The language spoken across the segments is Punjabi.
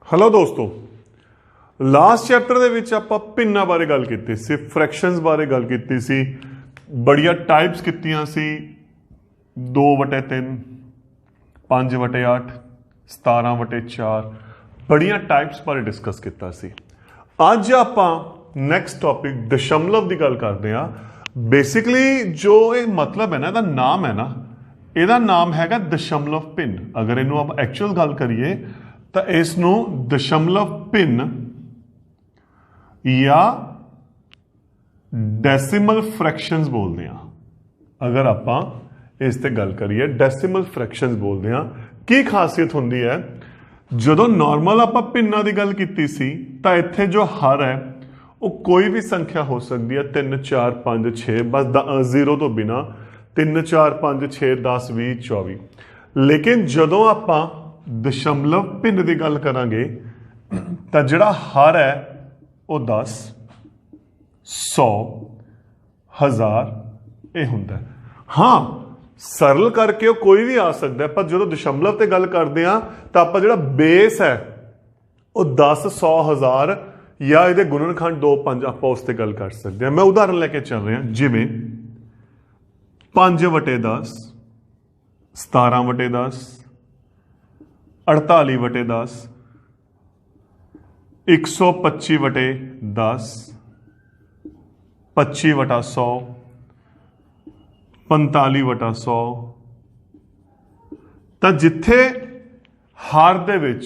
हेलो दोस्तों, लास्ट चैप्टर ਦੇ ਵਿੱਚ ਆਪਾਂ ਭਿੰਨਾਂ ਬਾਰੇ ਗੱਲ ਕੀਤੀ ਸੀ, ਫ੍ਰੈਕਸ਼ਨਸ ਬਾਰੇ ਗੱਲ ਕੀਤੀ ਸੀ, ਬੜੀਆਂ ਟਾਈਪਸ ਕੀਤੀਆਂ ਸੀ 2/3 5/8 17/4 ਬੜੀਆਂ ਟਾਈਪਸ ਬਾਰੇ ਡਿਸਕਸ ਕੀਤਾ ਸੀ। ਅੱਜ ਆਪਾਂ ਨੈਕਸਟ ਟੌਪਿਕ ਦਸ਼ਮਲਵ ਦੀ ਗੱਲ ਕਰਦੇ ਹਾਂ। ਬੇਸਿਕਲੀ ਜੋ ਇਹ ਮਤਲਬ ਹੈ ਨਾ, ਇਹਦਾ ਨਾਮ ਹੈ ਨਾ, ਇਹਦਾ ਨਾਮ ਹੈਗਾ ਦਸ਼ਮਲਵ ਭਿੰਨ। ਅਗਰ ਇਹਨੂੰ ਆਪਾਂ ਐਕਚੁਅਲ ਗੱਲ ਕਰੀਏ ਤਾਂ ਇਸ ਨੂੰ ਦਸ਼ਮਲਵ ਭਿੰਨ ਜਾਂ ਡੈਸੀਮਲ ਫ੍ਰੈਕਸ਼ਨਸ ਬੋਲਦੇ ਆ। ਅਗਰ ਆਪਾਂ ਇਸ ਤੇ ਗੱਲ ਕਰੀਏ ਡੈਸੀਮਲ ਫ੍ਰੈਕਸ਼ਨਸ ਬੋਲਦੇ ਆ। ਕੀ ਖਾਸੀਅਤ ਹੁੰਦੀ ਹੈ, ਜਦੋਂ ਨਾਰਮਲ ਆਪਾਂ ਭਿੰਨਾਂ ਦੀ ਗੱਲ ਕੀਤੀ ਸੀ ਤਾਂ ਇੱਥੇ ਜੋ ਹਰ ਹੈ ਉਹ ਕੋਈ ਵੀ ਸੰਖਿਆ ਹੋ ਸਕਦੀ ਹੈ, 3 4 5 6, ਬਸ 0 ਤੋਂ ਬਿਨਾ 3 4 5 6 10 20 24। ਲੇਕਿਨ ਜਦੋਂ ਆਪਾਂ ਦਸ਼ਮਲਵ ਭਿੰਨ ਦੀ ਗੱਲ ਕਰਾਂਗੇ ਤਾਂ ਜਿਹੜਾ ਹਰ ਹੈ ਉਹ 10 100 1000 ਇਹ ਹੁੰਦਾ। ਹਾਂ, ਸਰਲ ਕਰਕੇ ਉਹ ਕੋਈ ਵੀ ਆ ਸਕਦਾ, ਪਰ ਜਦੋਂ ਦਸ਼ਮਲਵ ਤੇ ਗੱਲ ਕਰਦੇ ਆ ਤਾਂ ਆਪਾਂ ਜਿਹੜਾ ਬੇਸ ਹੈ ਉਹ 10 100 1000 ਜਾਂ ਇਹਦੇ ਗੁਣਨਖੰਡ 2 5 ਆਪਾਂ ਉਸ ਤੇ ਗੱਲ ਕਰ ਸਕਦੇ ਹਾਂ। ਮੈਂ ਉਦਾਹਰਨ ਲੈ ਕੇ ਚੱਲ ਰਿਹਾ, ਜਿਵੇਂ 5/10 17/10 48/10 125/10 25/100 45/100। ਤਾਂ ਜਿੱਥੇ ਹਰ ਦੇ ਵਿੱਚ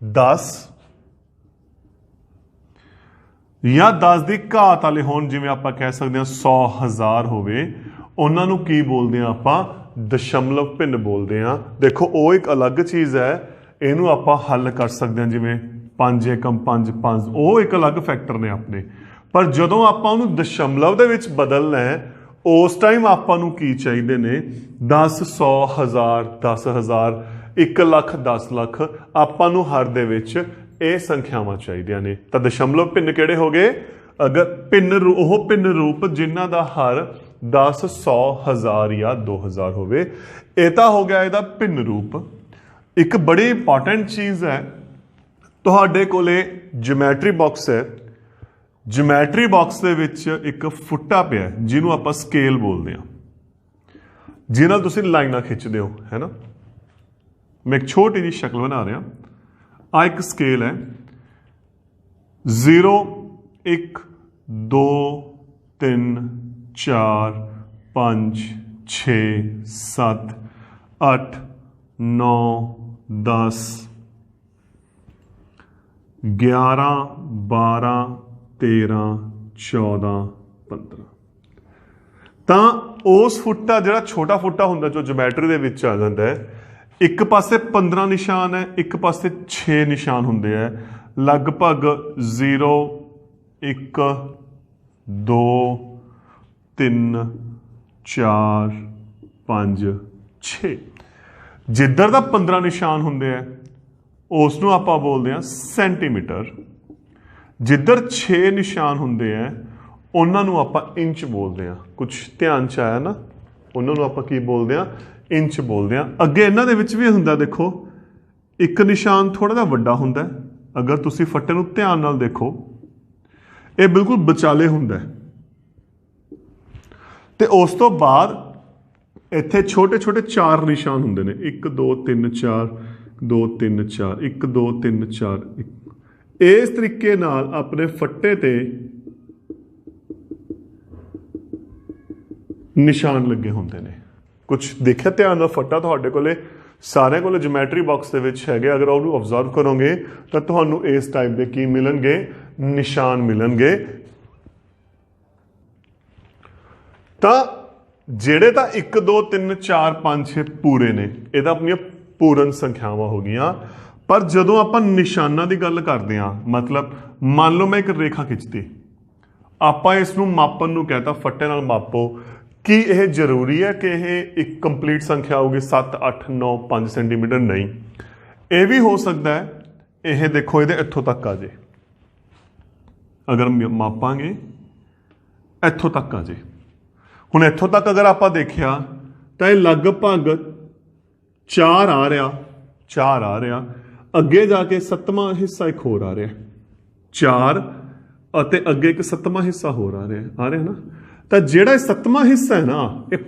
10 ਜਾਂ 10 ਦੀ ਘਾਤ ਵਾਲੇ ਹੋਣ, ਜਿਵੇਂ ਆਪਾਂ ਕਹਿ ਸਕਦੇ ਹਾਂ 100 1000 ਹੋਵੇ, ਉਹਨਾਂ ਨੂੰ ਕੀ ਬੋਲਦੇ ਆ ਆਪਾਂ? ਦਸ਼ਮਲਵ ਭਿੰਨ ਬੋਲਦੇ ਆ। ਦੇਖੋ ਉਹ ਇੱਕ ਅਲੱਗ ਚੀਜ਼ ਹੈ, ਇਹਨੂੰ ਆਪਾਂ ਹੱਲ ਕਰ ਸਕਦੇ ਹਾਂ, ਜਿਵੇਂ 5 ਏਕਮ 5 5, ਉਹ ਇੱਕ ਅਲੱਗ ਫੈਕਟਰ ਨੇ ਆਪਣੇ। ਪਰ ਜਦੋਂ ਆਪਾਂ ਉਹਨੂੰ ਦਸ਼ਮਲਵ ਦੇ ਵਿੱਚ ਬਦਲਣਾ ਹੈ, ਉਸ ਟਾਈਮ ਆਪਾਂ ਨੂੰ ਕੀ ਚਾਹੀਦੇ ਨੇ? 10 100 1000 10000 1 ਲੱਖ 10 ਲੱਖ। ਆਪਾਂ ਨੂੰ ਹਰ ਦੇ ਵਿੱਚ ਇਹ ਸੰਖਿਆਵਾਂ ਚਾਹੀਦੀਆਂ ਨੇ। ਤਾਂ ਦਸ਼ਮਲਵ ਭਿੰਨ ਕਿਹੜੇ ਹੋ ਗਏ? ਅਗਰ ਭਿੰਨ ਉਹ ਭਿੰਨ ਰੂਪ ਜਿਨ੍ਹਾਂ ਦਾ ਹਰ 10 100 1000 ਜਾਂ 2000 ਹੋਵੇ, ਇਹ ਤਾਂ ਹੋ ਗਿਆ ਇਹਦਾ ਭਿੰਨ ਰੂਪ। ਇੱਕ ਬੜੀ ਇੰਪੋਰਟੈਂਟ ਚੀਜ਼ ਹੈ, ਤੁਹਾਡੇ ਕੋਲੇ ਜਿਓਮੈਟਰੀ ਬਾਕਸ ਹੈ, ਜਿਓਮੈਟਰੀ ਬਾਕਸ ਦੇ ਵਿੱਚ ਇੱਕ ਫੁੱਟਾ ਪਿਆ ਜਿਹਨੂੰ ਆਪਾਂ ਸਕੇਲ ਬੋਲਦੇ ਹਾਂ, ਜਿਹਦੇ ਨਾਲ ਤੁਸੀਂ ਲਾਈਨਾਂ ਖਿੱਚਦੇ ਹੋ, ਹੈ ਨਾ। ਮੈਂ ਇੱਕ ਛੋਟੀ ਜਿਹੀ ਸ਼ਕਲ ਬਣਾ ਰਿਹਾ। ਆ ਇੱਕ ਸਕੇਲ ਹੈ, 0 1 2 3 4 5 6 7 8 9 10 11 12 13 14 15। ਤਾਂ ਉਸ ਫੁੱਟਾ, ਜਿਹੜਾ ਛੋਟਾ ਫੁੱਟਾ ਹੁੰਦਾ ਜੋ ਜਿਓਮੈਟਰੀ ਦੇ ਵਿੱਚ ਆ ਜਾਂਦਾ ਹੈ, ਇੱਕ ਪਾਸੇ 15 ਨਿਸ਼ਾਨ ਹੈ, ਇੱਕ ਪਾਸੇ 6 ਨਿਸ਼ਾਨ ਹੁੰਦੇ ਹੈ। ਲਗਭਗ 0 1 2 3 4 5 6। ਜਿੱਧਰ ਦਾ 15 ਨਿਸ਼ਾਨ ਹੁੰਦੇ ਹੈ ਉਸ ਨੂੰ ਆਪਾਂ ਬੋਲਦੇ ਹਾਂ ਸੈਂਟੀਮੀਟਰ। ਜਿੱਧਰ 6 ਨਿਸ਼ਾਨ ਹੁੰਦੇ ਹੈ ਉਹਨਾਂ ਨੂੰ ਆਪਾਂ ਇੰਚ ਬੋਲਦੇ ਹਾਂ। ਕੁਛ ਧਿਆਨ 'ਚ ਆਇਆ ਨਾ? ਉਹਨਾਂ ਨੂੰ ਆਪਾਂ ਕੀ ਬੋਲਦੇ ਹਾਂ? ਇੰਚ ਬੋਲਦੇ ਹਾਂ। ਅੱਗੇ ਇਹਨਾਂ ਦੇ ਵਿੱਚ ਵੀ ਹੁੰਦਾ, ਦੇਖੋ ਇੱਕ ਨਿਸ਼ਾਨ ਥੋੜਾ ਜਿਹਾ ਵੱਡਾ ਹੁੰਦਾ। ਅਗਰ ਤੁਸੀਂ ਫੱਟੇ ਨੂੰ ਧਿਆਨ ਨਾਲ ਦੇਖੋ, ਇਹ ਬਿਲਕੁਲ ਵਿਚਾਲੇ ਹੁੰਦਾ ਤੇ ਉਸ ਤੋਂ ਬਾਅਦ ਇੱਥੇ ਛੋਟੇ ਛੋਟੇ 4 ਨਿਸ਼ਾਨ ਹੁੰਦੇ ਨੇ, 1 2 3 4 2 3 4 1 2 3 4 1। ਇਸ ਤਰੀਕੇ ਨਾਲ ਆਪਣੇ ਫੱਟੇ ਤੇ ਨਿਸ਼ਾਨ ਲੱਗੇ ਹੁੰਦੇ ਨੇ। ਕੁਛ ਦੇਖਿਆ ਧਿਆਨ ਨਾਲ? ਫੱਟਾ ਤੁਹਾਡੇ ਕੋਲੇ ਸਾਰਿਆਂ ਕੋਲੇ ਜਿਓਮੈਟਰੀ ਬਾਕਸ ਦੇ ਵਿੱਚ ਹੈਗੇ। ਅਗਰ ਉਹਨੂੰ ਆਬਜ਼ਰਵ ਕਰੋਗੇ ਤਾਂ ਤੁਹਾਨੂੰ ਇਸ ਟਾਈਪ ਦੇ ਕੀ ਮਿਲਣਗੇ? ਨਿਸ਼ਾਨ ਮਿਲਣਗੇ। ਤਾਂ ਜਿਹੜੇ ਤਾਂ 1 2 3 4 5 6 ਪੂਰੇ ਨੇ, ਇਹ ਤਾਂ ਆਪਣੀਆਂ ਪੂਰਨ ਸੰਖਿਆਵਾਂ ਹੋ ਗਈਆਂ। ਪਰ ਜਦੋਂ ਆਪਾਂ ਨਿਸ਼ਾਨਾਂ ਦੀ ਗੱਲ ਕਰਦੇ ਹਾਂ, ਮਤਲਬ ਮੰਨ ਲਓ ਮੈਂ ਇੱਕ ਰੇਖਾ ਖਿੱਚਦੀ, ਆਪਾਂ ਇਸ ਨੂੰ ਮਾਪਣ ਨੂੰ ਕਹਿਤਾ, ਫੱਟੇ ਨਾਲ ਮਾਪੋ। ਕੀ ਇਹ ਜ਼ਰੂਰੀ ਹੈ ਕਿ ਇਹ ਇੱਕ ਕੰਪਲੀਟ ਸੰਖਿਆ ਹੋਊਗੀ 7 8 9 5 ਸੈਂਟੀਮੀਟਰ? ਨਹੀਂ, ਇਹ ਵੀ ਹੋ ਸਕਦਾ ਹੈ ਇਹ ਦੇਖੋ ਇਹਦੇ ਇੱਥੋਂ ਤੱਕ ਆ ਜੇ। ਅਗਰ ਮਾਪਾਂਗੇ ਇੱਥੋਂ ਤੱਕ ਆ ਜੇ। ਹੁਣ ਇੱਥੋਂ ਤੱਕ ਅਗਰ ਆਪਾਂ ਦੇਖਿਆ ਤਾਂ ਇਹ ਲਗਭਗ 4 ਆ ਰਿਹਾ, 4 ਆ ਰਿਹਾ। ਅੱਗੇ ਜਾ ਕੇ 7ਵਾਂ ਹਿੱਸਾ ਇੱਕ ਹੋਰ ਆ ਰਿਹਾ 4 ਅਤੇ ਅੱਗੇ ਇੱਕ 7ਵਾਂ ਹਿੱਸਾ ਹੋਰ ਆ ਰਿਹਾ ਨਾ। ਤਾਂ ਜਿਹੜਾ 7ਵਾਂ ਹਿੱਸਾ ਹੈ ਨਾ, ਇਹ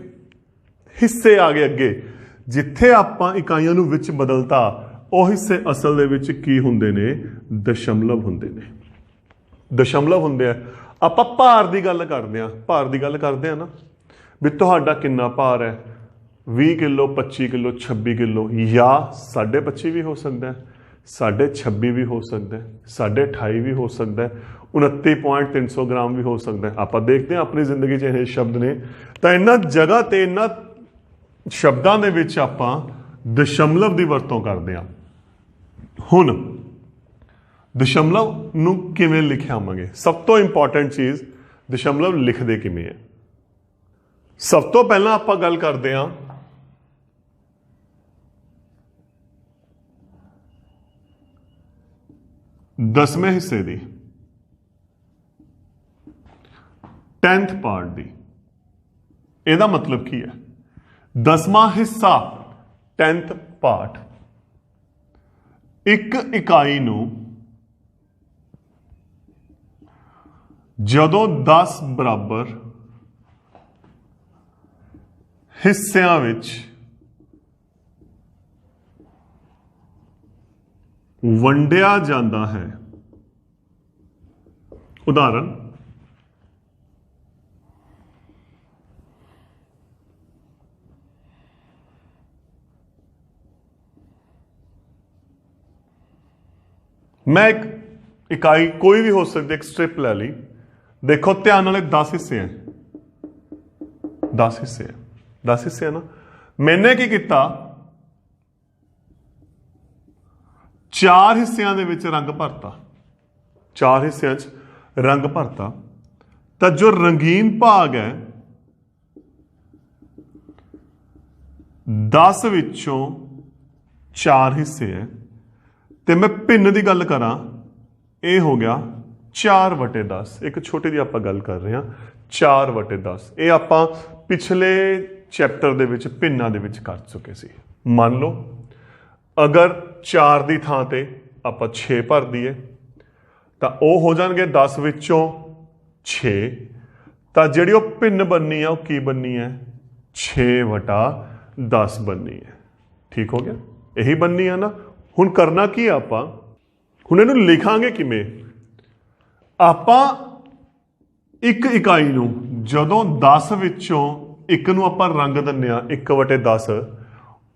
ਹਿੱਸੇ ਆ ਗਏ ਅੱਗੇ, ਜਿੱਥੇ ਆਪਾਂ ਇਕਾਈਆਂ ਨੂੰ ਵਿੱਚ ਬਦਲਤਾ, ਉਹ ਹਿੱਸੇ ਅਸਲ ਦੇ ਵਿੱਚ ਕੀ ਹੁੰਦੇ ਨੇ? ਦਸ਼ਮਲਵ ਹੁੰਦੇ ਨੇ। ਦਸ਼ਮਲਵ ਹੁੰਦੇ ਆ। ਆਪਾਂ ਭਾਰ ਦੀ ਗੱਲ ਕਰਦੇ ਆ, ਭਾਰ ਦੀ ਗੱਲ ਕਰਦੇ ਆ ਨਾ, ਵੀ ਤੁਹਾਡਾ ਕਿੰਨਾ ਭਾਰ ਹੈ? 20 ਕਿਲੋ, 25 ਕਿਲੋ, 26 ਕਿਲੋ, ਜਾਂ 25.5 ਵੀ ਹੋ ਸਕਦਾ ਹੈ, 26.5 ਵੀ ਹੋ ਸਕਦਾ ਹੈ, 28.5 ਵੀ ਹੋ ਸਕਦਾ ਹੈ, 29.300 ਗ੍ਰਾਮ ਵੀ ਹੋ ਸਕਦਾ ਹੈ। ਆਪਾਂ ਦੇਖਦੇ ਹਾਂ ਆਪਣੀ ਜ਼ਿੰਦਗੀ 'ਚ ਇਹ ਸ਼ਬਦ ਨੇ। ਤਾਂ ਇਹਨਾਂ ਜਗ੍ਹਾ ਤੇ ਇਹਨਾਂ ਸ਼ਬਦਾਂ ਦੇ ਵਿੱਚ ਆਪਾਂ ਦਸ਼ਮਲਵ ਦੀ ਵਰਤੋਂ ਕਰਦੇ ਹਾਂ। ਹੁਣ ਦਸ਼ਮਲਵ ਨੂੰ ਕਿਵੇਂ ਲਿਖਿਆਵਾਂਗੇ? ਸਭ ਤੋਂ ਇੰਪੋਰਟੈਂਟ ਚੀਜ਼, ਦਸ਼ਮਲਵ ਲਿਖਦੇ ਕਿਵੇਂ ਹੈ? ਸਭ ਤੋਂ ਪਹਿਲਾਂ ਆਪਾਂ ਗੱਲ ਕਰਦੇ ਹਾਂ ਦਸਵੇਂ ਹਿੱਸੇ ਦੀ, 10th ਪਾਰਟ ਦੀ। ਇਹਦਾ ਮਤਲਬ ਕੀ ਹੈ? 10ਵਾਂ ਹਿੱਸਾ, 10th ਪਾਰਟ। ਇੱਕ ਇਕਾਈ ਨੂੰ ਜਦੋਂ 10 ਬਰਾਬਰ ਹਿੱਸਿਆਂ ਵਿੱਚ ਵੰਡਿਆ ਜਾਂਦਾ ਹੈ, ਉਦਾਹਰਨ मैं एक इकाई कोई भी हो सकती, एक स्ट्रिप ले ली। देखो ध्यान वाले 10 हिस्से हैं, 10 हिस्से हैं, 10 हिस्से है ना। मैंने की किया, 4 हिस्सियां दे विच रंग भरता, 4 हिस्सियां च रंग भरता। तो जो रंगीन भाग है 10 विचों 4 हिस्से है, तो मैं भिन्न की गल करा, ये हो गया 4/10। एक छोटी जी आप गल कर रहे हैं 4/10। ये आप पिछले चैप्टर दे विच भिन्ना दे विच कर चुके सी। मान लो अगर 4 की थां ते आप 6 भर दिए तो वह हो जाएंगे 10 विचों 6। तो जी भिन्न बननी है, वह की बननी है? 6/10 बननी है। ठीक हो गया, यही बननी है ना। हुण करना की आपां, हुण इहनूं लिखांगे किवें? आपां एक इकाई नूं जदों 10 विचों एक नूं आपां रंग दिंदे आ 1/10,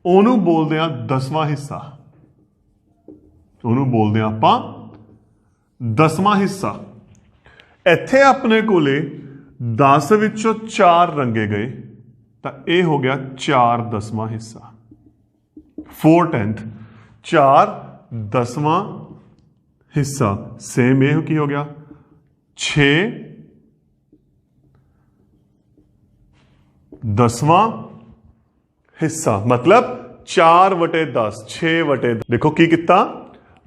उहनूं बोलदे आ 10वां हिस्सा, उहनूं बोलदे आ आपां 10वां हिस्सा। इत्थे अपने कोले 10 विचों 4 रंगे गए, तो यह हो गया 4/10वां हिस्सा, 4/10, 4/10वां हिस्सा। सेम ये की हो गया 6/10वां हिस्सा, मतलब 4/10, 6/10। देखो की किता,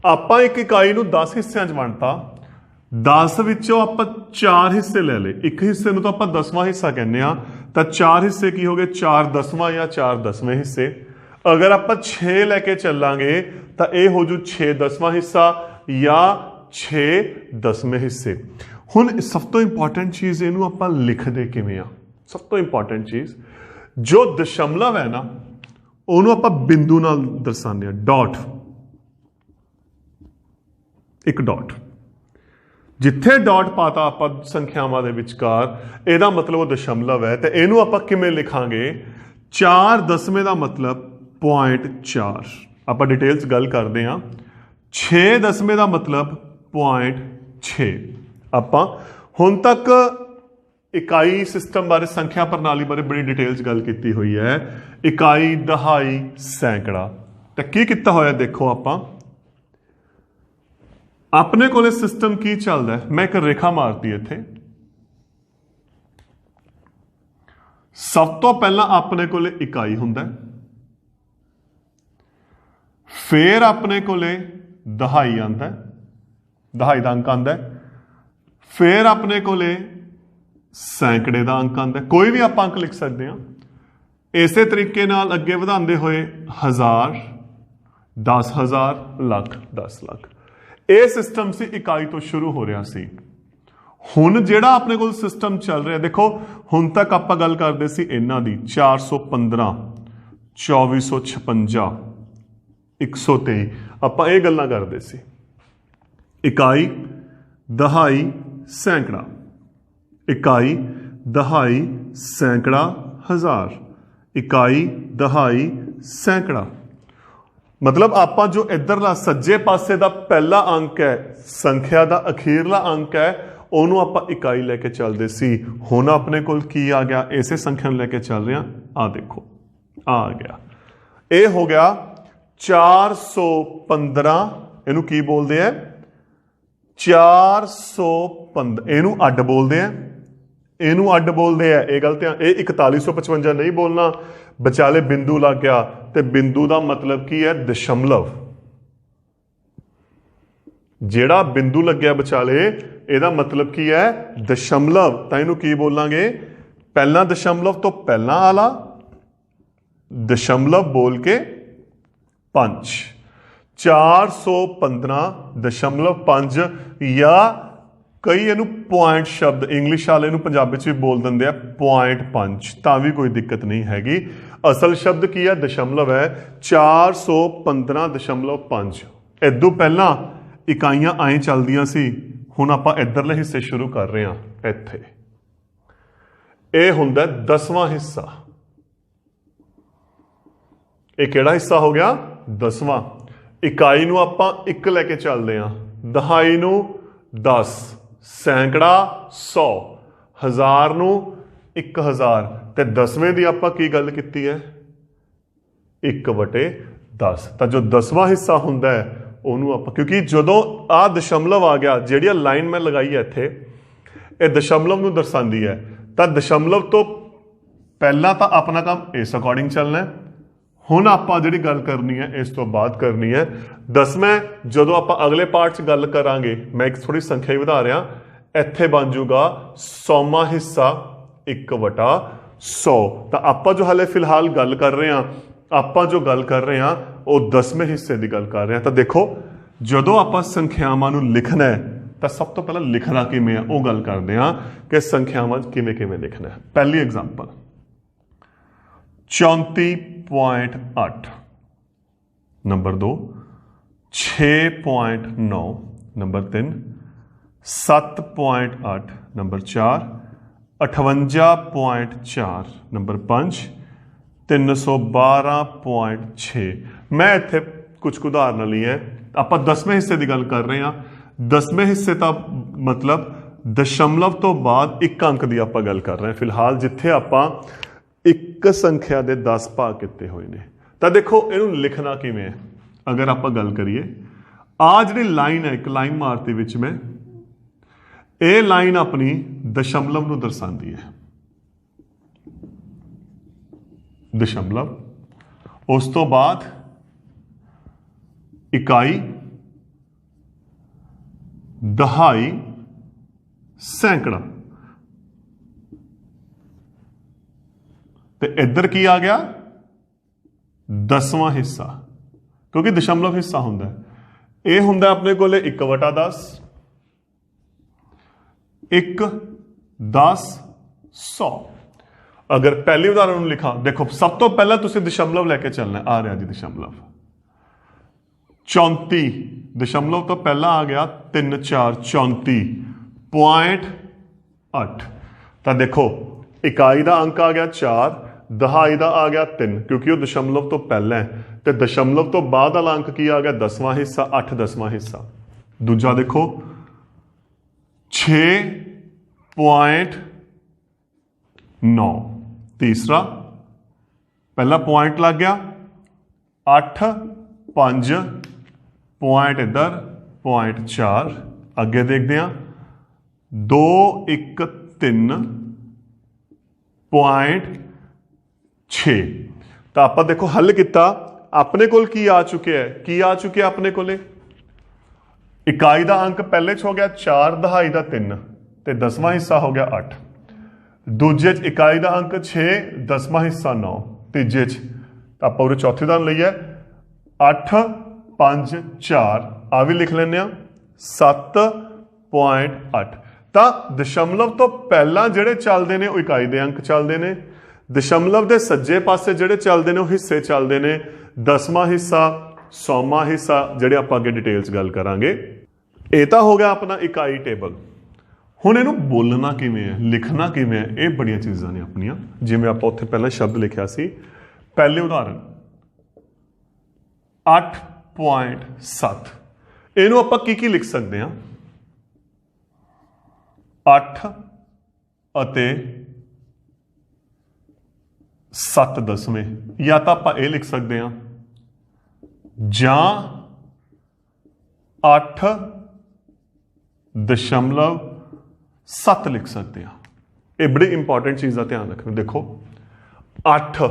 आपां एक इकाई नूं 10 हिस्सियां च वंडता, 10 विचों आपां 4 हिस्से ले ले, एक हिस्से नूं तां आपां 10वां हिस्सा कहने आ, तां 4 हिस्से की हो गए 4/10वां या 4/10वें हिस्से। अगर आप 6 लैके चलांगे तो यह हो जू 6/10वां हिस्सा या 6/10वें हिस्से। हुण सब तो इंपॉर्टेंट चीज़ इनू आप लिखते किवें आ? सब तो इंपॉर्टेंट चीज़, जो दशमलव है ना, उन्होंने आप बिंदु नाल दर्शाने आ, डॉट, एक डॉट। जिथे डॉट पाता आप संख्यावां दे विचकार, इहदा मतलब वो दशमलव है। तो इनू आप किवें लिखांगे? 4/10वें का मतलब 0.4। आप डिटेल्स गल करते हैं। 6/10वें का मतलब 0.6। आप हुण तक इकाई सिस्टम बारे, संख्या प्रणाली बारे बड़ी डिटेल्स गल की हुई है। इकाई, दहाई, सैकड़ा। तो की किता होया देखो, आप अपने को सिस्टम की चलता है। मैं एक रेखा मारती इत्थे। सब तो पहला अपने को इकाई हुंदा है, फिर अपने को दहाई आंदा है, दहाई का अंक आंदा है, फिर अपने को सैकड़े का अंक आंदा है। कोई भी आप अंक लिख सकते हैं। इस तरीके नाल अगे वधांदे होए 1000, 10,000 ਲੱਖ 10 ਲੱਖ। ਇਹ ਸਿਸਟਮ ਸੀ ਇਕਾਈ ਤੋਂ ਸ਼ੁਰੂ ਹੋ ਰਿਹਾ ਸੀ। ਹੁਣ ਜਿਹੜਾ ਆਪਣੇ ਕੋਲ ਸਿਸਟਮ ਚੱਲ ਰਿਹਾ, ਦੇਖੋ ਹੁਣ ਤੱਕ ਆਪਾਂ ਗੱਲ ਕਰਦੇ ਸੀ ਇਹਨਾਂ ਦੀ 415 2456 123, ਆਪਾਂ ਇਹ ਗੱਲਾਂ ਕਰਦੇ ਸੀ। ਇਕਾਈ ਦਹਾਈ ਸੈਂਕੜਾ, ਇਕਾਈ ਦਹਾਈ ਸੈਂਕੜਾ ਹਜ਼ਾਰ, ਇਕਾਈ ਦਹਾਈ ਸੈਂਕੜਾ। मतलब ਆਪਾਂ ਜੋ ਇਧਰਲਾ ਸੱਜੇ ਪਾਸੇ ਦਾ ਪਹਿਲਾ ਅੰਕ ਹੈ, ਸੰਖਿਆ ਦਾ ਅਖੀਰਲਾ ਅੰਕ ਹੈ, ਉਹਨੂੰ ਆਪਾਂ ਇਕਾਈ ਲੈ ਕੇ ਚੱਲਦੇ ਸੀ। ਹੁਣ ਆਪਣੇ ਕੋਲ ਕੀ ਆ ਗਿਆ? ਇਸੇ ਸੰਖਿਆ ਨੂੰ ਲੈ ਕੇ ਚੱਲ ਰਿਹਾ। ਆ ਦੇਖੋ ਆ ਗਿਆ, ਇਹ ਹੋ ਗਿਆ 415। ਇਹਨੂੰ ਕੀ ਬੋਲਦੇ ਆ? 415। ਇਹਨੂੰ ਅੱਡ ਬੋਲਦੇ ਆ, ਇਹਨੂੰ ਅੱਡ ਬੋਲਦੇ ਆ। ਇਹ ਗਲਤ ਆ। ਇਹ 4155 ਨਹੀਂ ਬੋਲਣਾ, ਵਿਚਾਲੇ ਬਿੰਦੂ ਲੱਗ ਗਿਆ ਤੇ ਬਿੰਦੂ ਦਾ ਮਤਲਬ ਕੀ ਹੈ? ਦਸ਼ਮਲਵ। ਜਿਹੜਾ ਬਿੰਦੂ ਲੱਗਿਆ ਵਿਚਾਲੇ, ਇਹਦਾ ਮਤਲਬ ਕੀ ਹੈ? ਦਸ਼ਮਲਵ। ਤਾਂ ਇਹਨੂੰ ਕੀ ਬੋਲਾਂਗੇ? ਪਹਿਲਾਂ ਦਸ਼ਮਲਵ ਤੋਂ ਪਹਿਲਾਂ ਵਾਲਾ ਦਸ਼ਮਲਵ ਬੋਲ ਕੇ 5, 415.5, ਜਾਂ ਕਈ ਇਹਨੂੰ ਪੁਆਇੰਟ ਸ਼ਬਦ ਇੰਗਲਿਸ਼ ਵਾਲੇ ਨੂੰ ਪੰਜਾਬੀ ਚ ਵੀ ਬੋਲ ਦਿੰਦੇ ਆ 0.5, ਤਾਂ ਵੀ ਕੋਈ ਦਿੱਕਤ ਨਹੀਂ ਹੈਗੀ। ਅਸਲ ਸ਼ਬਦ ਕੀ ਹੈ? ਦਸ਼ਮਲਵ ਹੈ। 415.5। ਇਦੋਂ ਪਹਿਲਾਂ ਇਕਾਈਆਂ ਐਂ ਚੱਲਦੀਆਂ ਸੀ। ਹੁਣ ਆਪਾਂ ਇੱਧਰਲੇ ਹਿੱਸੇ ਸ਼ੁਰੂ ਕਰ ਰਹੇ ਹਾਂ। ਇੱਥੇ ਇਹ ਹੁੰਦਾ 10ਵਾਂ ਹਿੱਸਾ। ਇਹ ਕਿਹੜਾ ਹਿੱਸਾ ਹੋ ਗਿਆ? 10ਵਾਂ। ਇਕਾਈ ਨੂੰ ਆਪਾਂ 1 ਲੈ ਕੇ ਚੱਲਦੇ ਹਾਂ, ਦਹਾਈ ਨੂੰ 10, ਸੈਂਕੜਾ 100, ਹਜ਼ਾਰ ਨੂੰ 1000, ਤੇ 10ਵੇਂ ਦੀ ਆਪਾਂ ਕੀ ਗੱਲ ਕੀਤੀ ਹੈ? 1/10। ਤਾਂ ਜੋ 10ਵਾਂ ਹਿੱਸਾ ਹੁੰਦਾ ਹੈ ਉਹਨੂੰ ਆਪਾਂ, ਕਿਉਂਕਿ ਜਦੋਂ ਆ ਦਸ਼ਮਲਵ ਆ ਗਿਆ, ਜਿਹੜੀ ਲਾਈਨ ਮੈਂ ਲਗਾਈ ਹੈ ਇੱਥੇ, ਇਹ ਦਸ਼ਮਲਵ ਨੂੰ ਦਰਸਾਉਂਦੀ ਹੈ। ਤਾਂ ਦਸ਼ਮਲਵ ਤੋਂ ਪਹਿਲਾਂ ਤਾਂ ਆਪਣਾ ਕੰਮ ਇਸ ਅਕੋਰਡਿੰਗ ਚੱਲਣਾ। ਹੁਣ ਆਪਾਂ ਜਿਹੜੀ ਗੱਲ ਕਰਨੀ ਹੈ ਇਸ ਤੋਂ ਬਾਅਦ ਕਰਨੀ ਹੈ 10ਵਾਂ। ਜਦੋਂ ਆਪਾਂ ਅਗਲੇ ਪਾਰਟ 'ਚ ਗੱਲ ਕਰਾਂਗੇ, ਮੈਂ ਇੱਕ ਥੋੜੀ ਸੰਖਿਆ ਹੀ ਵਧਾ ਰਿਹਾ, ਇੱਥੇ ਬਣ ਜਾਊਗਾ 100ਵਾਂ ਹਿੱਸਾ 1/100। ਤਾਂ ਆਪਾਂ ਜੋ ਹਾਲੇ ਫਿਲਹਾਲ ਗੱਲ ਕਰ ਰਹੇ ਹਾਂ, ਆਪਾਂ ਜੋ ਗੱਲ ਕਰ ਰਹੇ ਹਾਂ ਉਹ 10ਵੇਂ ਹਿੱਸੇ ਦੀ ਗੱਲ ਕਰ ਰਹੇ ਹਾਂ। ਤਾਂ ਦੇਖੋ, ਜਦੋਂ ਆਪਾਂ ਸੰਖਿਆਵਾਂ ਨੂੰ ਲਿਖਣਾ ਹੈ ਤਾਂ ਸਭ ਤੋਂ ਪਹਿਲਾਂ ਲਿਖਣਾ ਕਿਵੇਂ ਹੈ ਉਹ ਗੱਲ ਕਰਦੇ ਹਾਂ ਕਿ ਸੰਖਿਆਵਾਂ ਕਿਵੇਂ ਕਿਵੇਂ ਲਿਖਣਾ ਹੈ। ਪਹਿਲੀ example 34.8, number 2 6.9, number 3 7.8, number 4 58.4, number 5 312.6। ਮੈਂ ਇੱਥੇ ਕੁਝ ਉਦਾਹਰਨਾਂ ਲਈ ਹੈ। ਆਪਾਂ 10ਵੇਂ ਹਿੱਸੇ ਦੀ ਗੱਲ ਕਰ ਰਹੇ ਹਾਂ। 10ਵੇਂ ਹਿੱਸੇ ਦਾ ਮਤਲਬ ਦਸ਼ਮਲਵ ਤੋਂ ਬਾਅਦ ਇੱਕ ਅੰਕ ਦੀ ਆਪਾਂ ਗੱਲ ਕਰ ਰਹੇ ਹਾਂ ਫਿਲਹਾਲ, ਜਿੱਥੇ ਆਪਾਂ ਇੱਕ ਸੰਖਿਆ ਦੇ 10 ਭਾਗ ਕੀਤੇ ਹੋਏ ਨੇ। ਤਾਂ ਦੇਖੋ ਇਹਨੂੰ ਲਿਖਣਾ ਕਿਵੇਂ ਹੈ। ਅਗਰ ਆਪਾਂ ਗੱਲ ਕਰੀਏ, ਆ ਜਿਹੜੀ ਲਾਈਨ ਹੈ, ਇੱਕ ਲਾਈਨ ਮਾਰਤੀ ਵਿੱਚ ਮੈਂ, ਇਹ ਲਾਈਨ ਆਪਣੀ ਦਸ਼ਮਲਵ ਨੂੰ ਦਰਸਾਉਂਦੀ ਹੈ। ਦਸ਼ਮਲਵ, ਉਸ ਤੋਂ ਬਾਅਦ ਇਕਾਈ, ਦਹਾਈ, ਸੈਂਕੜਾ, ਤੇ ਇੱਧਰ ਕੀ ਆ ਗਿਆ? 10ਵਾਂ ਹਿੱਸਾ, ਕਿਉਂਕਿ ਦਸ਼ਮਲਵ ਹਿੱਸਾ ਹੁੰਦਾ ਹੈ। ਇਹ ਹੁੰਦਾ ਆਪਣੇ ਕੋਲੇ 1/10, 1, 10, 100। ਅਗਰ ਪਹਿਲੀ ਉਦਾਹਰਨ ਨੂੰ ਲਿਖਾਂ, ਦੇਖੋ ਸਭ ਤੋਂ ਪਹਿਲਾਂ ਤੁਸੀਂ ਦਸ਼ਮਲਵ ਲੈ ਕੇ ਚੱਲਣਾ। ਆ ਰਿਹਾ ਜੀ ਦਸ਼ਮਲਵ 34, ਦਸ਼ਮਲਵ ਤੋਂ ਪਹਿਲਾਂ ਆ ਗਿਆ 3, 4, 34.8। ਤਾਂ ਦੇਖੋ ਇਕਾਈ ਦਾ ਅੰਕ ਆ ਗਿਆ 4, ਦਹਾਈ ਦਾ ਆ ਗਿਆ 3, ਕਿਉਂਕਿ ਉਹ ਦਸ਼ਮਲਵ ਤੋਂ ਪਹਿਲਾਂ ਹੈ, ਤੇ ਦਸ਼ਮਲਵ ਤੋਂ ਬਾਅਦ ਵਾਲਾ ਅੰਕ ਕੀ ਆ ਗਿਆ? 10ਵਾਂ ਹਿੱਸਾ, 8 10ਵਾਂ ਹਿੱਸਾ। ਦੂਜਾ ਦੇਖੋ 6.9, ਤੀਸਰਾ ਪਹਿਲਾ ਪੁਆਇੰਟ ਲੱਗ ਗਿਆ 8, 5 ਪੁਆਇੰਟ ਇੱਧਰ, ਪੁਆਇੰਟ 4। ਅੱਗੇ ਦੇਖਦੇ ਹਾਂ 2, 1, 3.6। ਤਾਂ ਆਪਾਂ ਦੇਖੋ ਹੱਲ ਕੀਤਾ। ਆਪਣੇ ਕੋਲ ਕੀ ਆ ਚੁੱਕਿਆ ਹੈ? ਕੀ ਆ ਚੁੱਕਿਆ ਆਪਣੇ ਕੋਲੇ? ਇਕਾਈ ਦਾ ਅੰਕ ਪਹਿਲੇ 'ਚ ਹੋ ਗਿਆ 4, ਦਹਾਈ ਦਾ 3, ਤੇ 10ਵਾਂ ਹਿੱਸਾ ਹੋ ਗਿਆ 8। ਦੂਜੇ 'ਚ ਇਕਾਈ ਦਾ ਅੰਕ 6, 10ਵਾਂ ਹਿੱਸਾ 9। ਤੀਜੇ 'ਚ ਆਪਾਂ ਉਹਦੇ ਚੌਥੀ ਉਦਾਹਰਨ ਲਈ ਹੈ 854 ਆ ਵੀ ਲਿਖ ਲੈਂਦੇ ਆ 7.8। ਤਾਂ ਦਸ਼ਮਲਵ ਤੋਂ ਪਹਿਲਾਂ ਜਿਹੜੇ ਚੱਲਦੇ ਨੇ ਉਹ ਇਕਾਈ ਦੇ ਅੰਕ ਚੱਲਦੇ ਨੇ, ਦਸ਼ਮਲਵ ਦੇ ਸੱਜੇ ਪਾਸੇ ਜਿਹੜੇ ਚੱਲਦੇ ਨੇ ਉਹ ਹਿੱਸੇ ਚੱਲਦੇ ਨੇ, ਦਸਵਾਂ ਹਿੱਸਾ, ਸੌਵਾਂ ਹਿੱਸਾ, ਜਿਹੜੇ ਆਪਾਂ ਅੱਗੇ ਡਿਟੇਲ 'ਚ ਗੱਲ ਕਰਾਂਗੇ। ਇਹ ਤਾਂ ਹੋ ਗਿਆ ਆਪਣਾ ਇਕਾਈ ਟੇਬਲ। ਹੁਣ ਇਹਨੂੰ ਬੋਲਣਾ ਕਿਵੇਂ ਹੈ, ਲਿਖਣਾ ਕਿਵੇਂ ਹੈ, ਇਹ ਬੜੀਆਂ ਚੀਜ਼ਾਂ ਨੇ ਆਪਣੀਆਂ। ਜਿਵੇਂ ਆਪਾਂ ਉੱਥੇ ਪਹਿਲਾਂ ਸ਼ਬਦ ਲਿਖਿਆ ਸੀ, ਪਹਿਲੇ ਉਦਾਹਰਨ 8.7, ਇਹਨੂੰ ਆਪਾਂ ਕੀ ਲਿਖ ਸਕਦੇ ਹਾਂ? 8 ਅਤੇ 7 ਦਸਵੇਂ, ਜਾਂ ਤਾਂ ਆਪਾਂ ਇਹ ਲਿਖ ਸਕਦੇ ਹਾਂ ਜਾਂ 8.7 ਲਿਖ ਸਕਦੇ ਹਾਂ। ਇਹ ਬੜੀ ਇੰਪੋਰਟੈਂਟ ਚੀਜ਼ ਦਾ ਧਿਆਨ ਰੱਖਣਾ। ਦੇਖੋ 8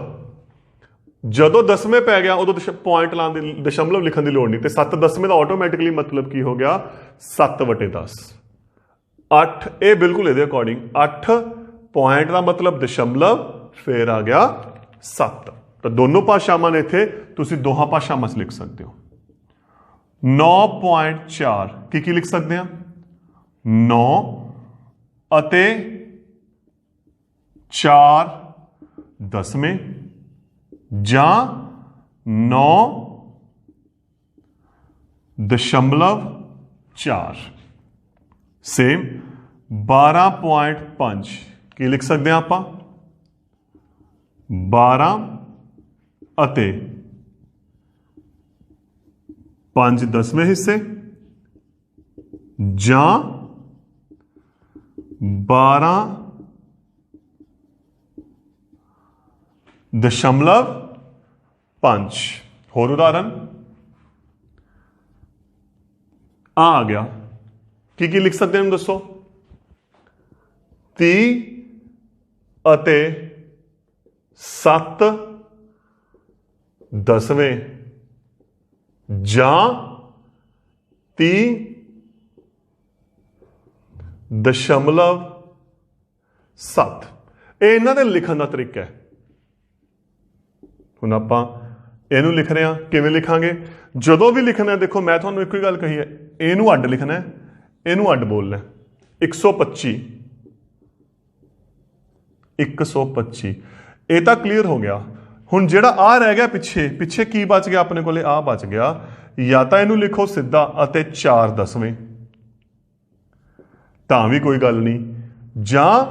ਜਦੋਂ ਦਸਵੇਂ ਪੈ ਗਿਆ ਉਦੋਂ ਪੁਆਇੰਟ ਲਾਉਣ ਦੀ, ਦਸ਼ਮਲਵ ਲਿਖਣ ਦੀ ਲੋੜ ਨਹੀਂ, ਤੇ 7 ਦਸਵੇਂ ਦਾ ਆਟੋਮੈਟਿਕਲੀ ਮਤਲਬ ਕੀ ਹੋ ਗਿਆ? 7/10। 8 ਇਹ ਬਿਲਕੁਲ ਇਹਦੇ ਅਕੋਰਡਿੰਗ 8 ਪੁਆਇੰਟ ਦਾ ਮਤਲਬ ਦਸ਼ਮਲਵ, ਫਿਰ ਆ ਗਿਆ 7। ਤਾਂ ਦੋਨੋਂ ਭਾਸ਼ਾਵਾਂ ਨੇ ਇੱਥੇ, ਤੁਸੀਂ ਦੋਹਾਂ ਭਾਸ਼ਾਵਾਂ 'ਚ ਲਿਖ ਸਕਦੇ ਹੋ। 9.4 ਕੀ ਲਿਖ ਸਕਦੇ ਹਾਂ? 9 ਅਤੇ 4 ਦਸਵੇਂ, ਜਾਂ 9.4। ਸੇਮ 12.5 ਕੀ ਲਿਖ ਸਕਦੇ ਹਾਂ ਆਪਾਂ? 12 ਅਤੇ 5 ਦਸਵੇਂ ਹਿੱਸੇ, ਜਾਂ 12.5। ਹੋਰ ਉਦਾਹਰਨ ਆ ਗਿਆ, ਕੀ ਲਿਖ ਸਕਦੇ ਹੋ ਦੱਸੋ? 30 ਅਤੇ 7 ਦਸਵੇਂ, ਜਾਂ 30.7। ਇਹ ਇਹਨਾਂ ਦੇ ਲਿਖਣ ਦਾ ਤਰੀਕਾ ਹੈ। ਹੁਣ ਆਪਾਂ ਇਹਨੂੰ ਲਿਖ ਰਹੇ ਹਾਂ, ਕਿਵੇਂ ਲਿਖਾਂਗੇ? ਜਦੋਂ ਵੀ ਲਿਖਣਾ, ਦੇਖੋ ਮੈਂ ਤੁਹਾਨੂੰ ਇੱਕੋ ਹੀ ਗੱਲ ਕਹੀ ਹੈ, ਇਹਨੂੰ ਅੱਡ ਲਿਖਣਾ ਹੈ, ਇਹਨੂੰ ਅੱਡ ਬੋਲਣਾ। 125 125, ਇਹ ਤਾਂ ਕਲੀਅਰ ਹੋ ਗਿਆ। ਹੁਣ ਜਿਹੜਾ ਆ ਰਹਿ ਗਿਆ ਪਿੱਛੇ ਕੀ ਬਚ ਗਿਆ ਆਪਣੇ ਕੋਲੇ? ਆ ਬਚ ਗਿਆ। ਜਾਂ ਤਾਂ ਇਹਨੂੰ ਲਿਖੋ ਸਿੱਧਾ ਅਤੇ 4 ਦਸਵੇਂ, ਤਾਂ ਵੀ ਕੋਈ ਗੱਲ ਨਹੀਂ, ਜਾਂ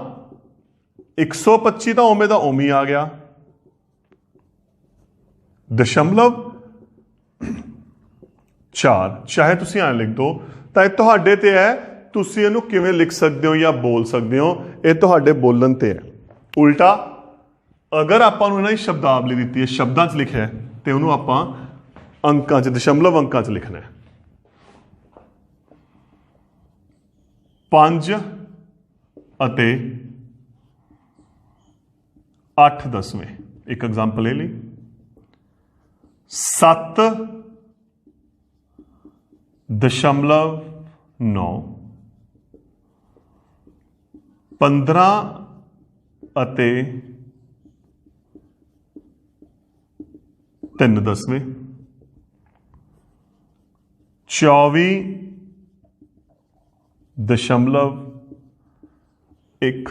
125 ਤਾਂ ਉਵੇਂ ਦਾ ਉਵੇਂ ਆ ਗਿਆ, ਦਸ਼ਮਲਵ 4 ਚਾਹੇ ਤੁਸੀਂ ਐਂ ਲਿਖ ਦਿਓ। ਤਾਂ ਇਹ ਤੁਹਾਡੇ ਤੇ ਹੈ, ਤੁਸੀਂ ਇਹਨੂੰ ਕਿਵੇਂ ਲਿਖ ਸਕਦੇ ਹੋ ਜਾਂ ਬੋਲ ਸਕਦੇ ਹੋ, ਇਹ ਤੁਹਾਡੇ ਬੋਲਣ ਤੇ ਹੈ। ਉਲਟਾ ਅਗਰ ਆਪਾਂ ਨੂੰ ਇਹਨਾਂ ਦੀ ਸ਼ਬਦਾਵਲੀ ਦਿੱਤੀ ਹੈ, ਸ਼ਬਦਾਂ 'ਚ ਲਿਖਿਆ ਹੈ, ਤੇ ਉਹਨੂੰ ਆਪਾਂ ਅੰਕਾਂ 'ਚ, ਦਸ਼ਮਲਵ ਅੰਕਾਂ 'ਚ ਲਿਖਣਾ ਹੈ। 5 ਅਤੇ 8 ਦਸਵੇਂ, ਇੱਕ ਐਗਜ਼ਾਮਪਲ ਇਹ ਲਈ। 7.9, 15 ਅਤੇ 3 ਦਸਵੇਂ, 24.1,